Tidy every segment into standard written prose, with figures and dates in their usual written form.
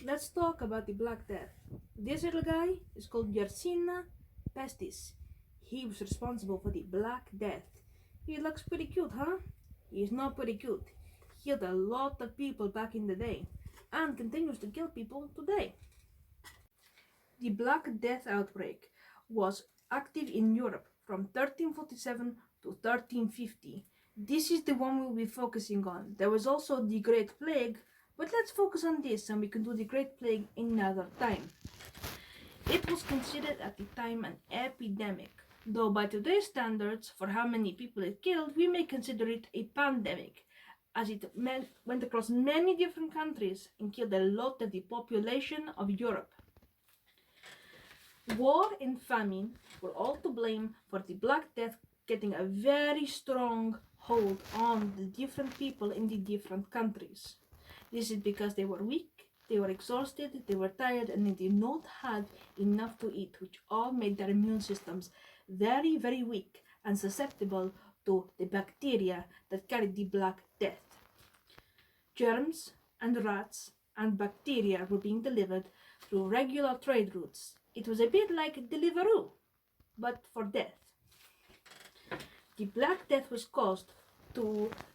Let's talk about the Black Death. This little guy is called Yersinia Pestis. He was responsible for the Black Death. He looks pretty cute, huh? He's not pretty cute. He killed a lot of people back in the day and continues to kill people today. The Black Death outbreak was active in Europe from 1347 to 1350. This is the one we'll be focusing on. There was also the Great Plague, but let's focus on this and we can do the Great Plague another time. It was considered at the time an epidemic, though by today's standards for how many people it killed, we may consider it a pandemic, as it went across many different countries and killed a lot of the population of Europe. War and famine were all to blame for the Black Death getting a very strong hold on the different people in the different countries. This is because they were weak, they were exhausted, they were tired, and they did not have enough to eat, which all made their immune systems very, very weak and susceptible to the bacteria that carried the Black Death. Germs and rats and bacteria were being delivered through regular trade routes. It was a bit like Deliveroo, but for death. The Black Death was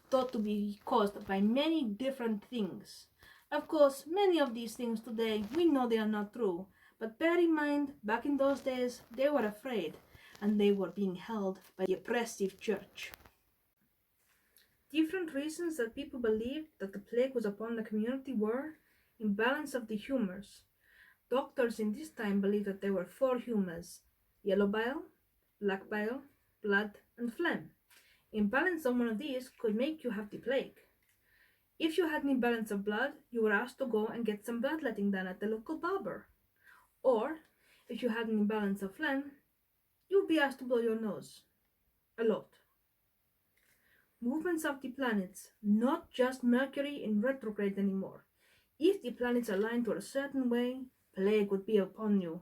thought to be caused by many different things. Of course, many of these things today, we know they are not true, but bear in mind, back in those days, they were afraid, and they were being held by the oppressive church. Different reasons that people believed that the plague was upon the community were imbalance of the humors. Doctors in this time believed that there were four humors: yellow bile, black bile, blood, and phlegm. Imbalance of one of these could make you have the plague. If you had an imbalance of blood, you were asked to go and get some bloodletting done at the local barber. Or, if you had an imbalance of phlegm, you would be asked to blow your nose. A lot. Movements of the planets, not just Mercury in retrograde anymore. If the planets aligned to a certain way, plague would be upon you.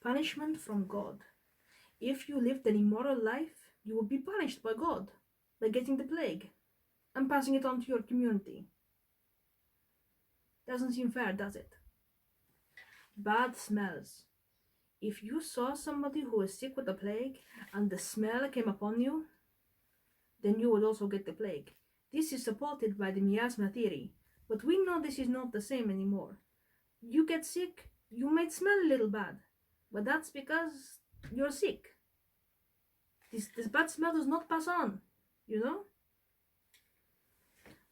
Punishment from God. If you lived an immoral life, you would be punished by God by getting the plague and passing it on to your community. Doesn't seem fair, does it? Bad smells. If you saw somebody who was sick with the plague and the smell came upon you, then you would also get the plague. This is supported by the miasma theory, but we know this is not the same anymore. You get sick, you might smell a little bad, but that's because you're sick. This bad smell does not pass on, you know?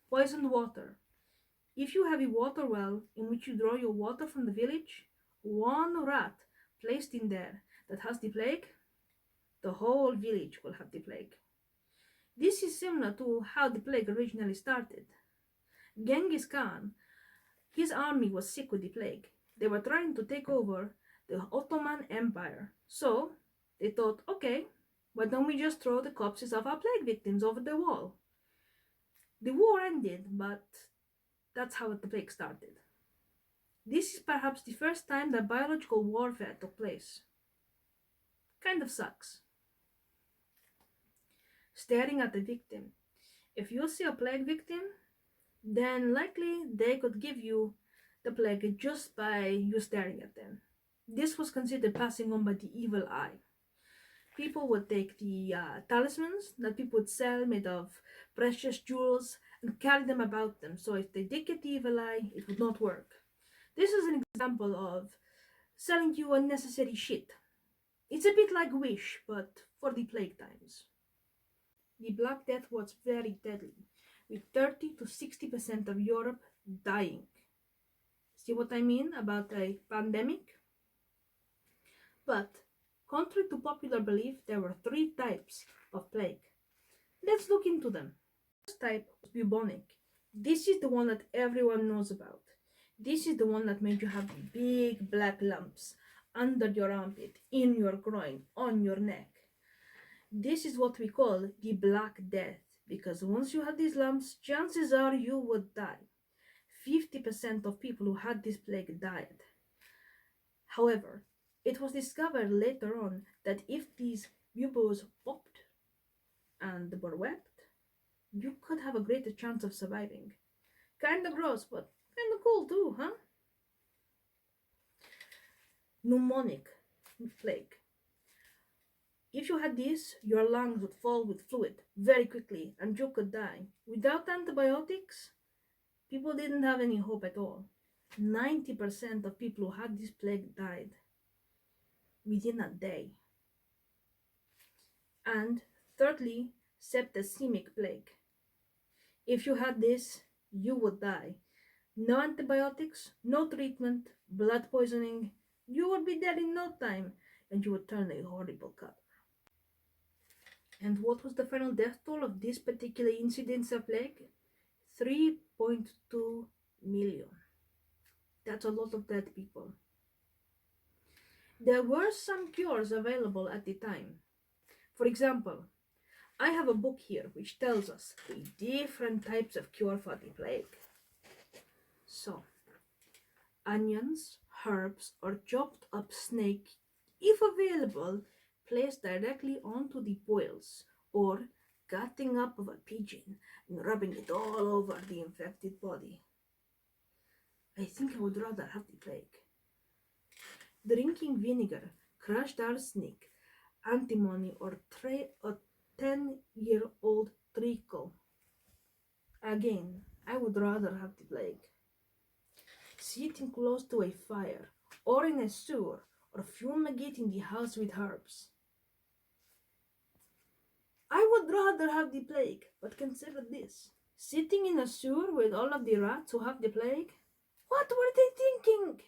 Poisoned water. If you have a water well in which you draw your water from the village, one rat placed in there that has the plague, the whole village will have the plague. This is similar to how the plague originally started. Genghis Khan, his army was sick with the plague. They were trying to take over the Ottoman Empire. So they thought, okay, why don't we just throw the corpses of our plague victims over the wall? The war ended, but that's how the plague started. This is perhaps the first time that biological warfare took place. Kind of sucks. Staring at the victim. If you see a plague victim, then likely they could give you the plague just by you staring at them. This was considered passing on by the evil eye. People would take the talismans that people would sell made of precious jewels and carry them about them. So if they did get the evil eye, it would not work. This is an example of selling you unnecessary shit. It's a bit like Wish, but for the plague times. The Black Death was very deadly, with 30 to 60% of Europe dying. See what I mean about a pandemic? But, contrary to popular belief, there were three types of plague. Let's look into them. The first type was bubonic. This is the one that everyone knows about. This is the one that made you have big black lumps under your armpit, in your groin, on your neck. This is what we call the Black Death, because once you had these lumps, chances are you would die. 50% of people who had this plague died. However, it was discovered later on that if these buboes popped and were wept, you could have a greater chance of surviving. Kinda gross, but kinda cool too, huh? Pneumonic plague. If you had this, your lungs would fill with fluid very quickly and you could die. Without antibiotics, people didn't have any hope at all. 90% of people who had this plague died within a day. And thirdly, septicemic plague. If you had this, you would die. No antibiotics, no treatment, blood poisoning. You would be dead in no time and you would turn a horrible color. And what was the final death toll of this particular incidence of plague? 3.2 million. That's a lot of dead people. There were some cures available at the time. For example, I have a book here which tells us the different types of cure for the plague. So, onions, herbs, or chopped up snake, if available, placed directly onto the boils, or cutting up of a pigeon and rubbing it all over the infected body. I think I would rather have the plague. Drinking vinegar, crushed arsenic, antimony, or a 10-year-old treacle. Again, I would rather have the plague. Sitting close to a fire, or in a sewer, or fumigating the house with herbs. I would rather have the plague, but consider this. Sitting in a sewer with all of the rats who have the plague? What were they thinking?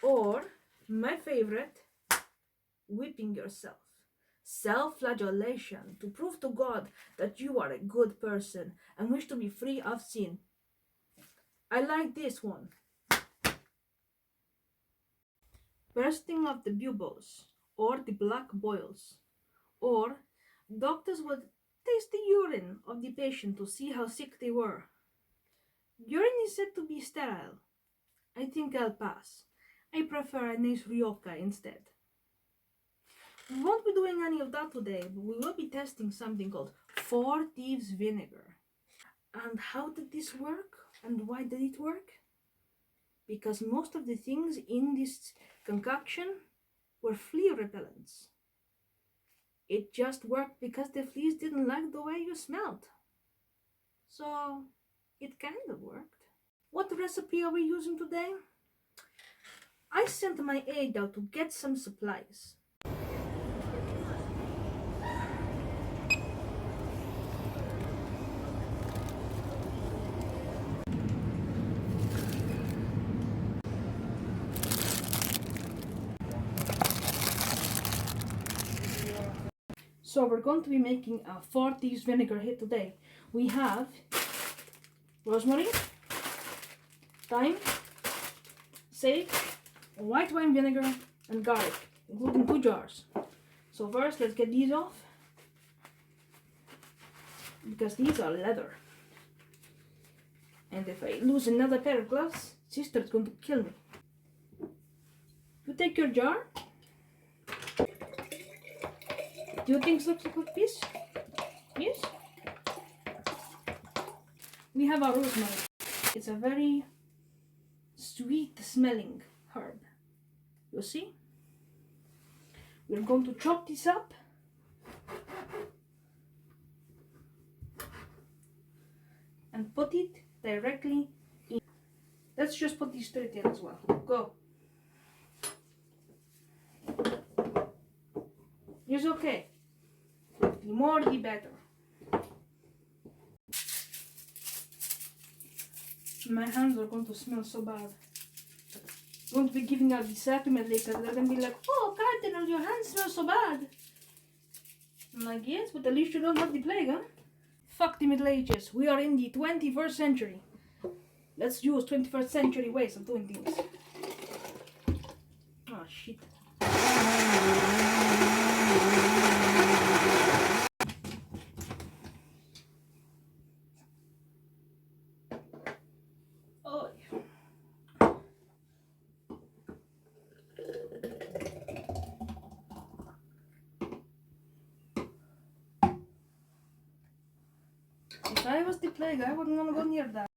Or, my favorite, whipping yourself. Self-flagellation to prove to God that you are a good person and wish to be free of sin. I like this one. Bursting of the buboes, or the black boils, or doctors would taste the urine of the patient to see how sick they were. Urine is said to be sterile. I think I'll pass. I prefer a nice rioja instead. We won't be doing any of that today, but we will be testing something called Four Thieves Vinegar. And how did this work? And why did it work? Because most of the things in this concoction were flea repellents. It just worked because the fleas didn't like the way you smelled. So it kind of worked. What recipe are we using today? I sent my aide out to get some supplies. So we're going to be making a 4 thieves vinegar here today. We have rosemary, thyme, sage, white wine vinegar, and garlic, including 2 jars. So first, let's get these off, because these are leather. And if I lose another pair of gloves, sister's going to kill me. You take your jar. Do you think it looks like this? Yes? We have our rosemary. It's a very sweet smelling herb. You see? We're going to chop this up. And put it directly in. Let's just put these straight in as well. Go. It's okay. The more the better. My hands are going to smell so bad. I'm going to be giving out the sacrament later. They're going to be like, oh, Cardinal, your hands smell so bad. I'm like, yes, but at least you don't have the plague, huh? Fuck the Middle Ages. We are in the 21st century. Let's use 21st century ways of doing things. Oh, shit. If I was the plague, I wouldn't want to go near that.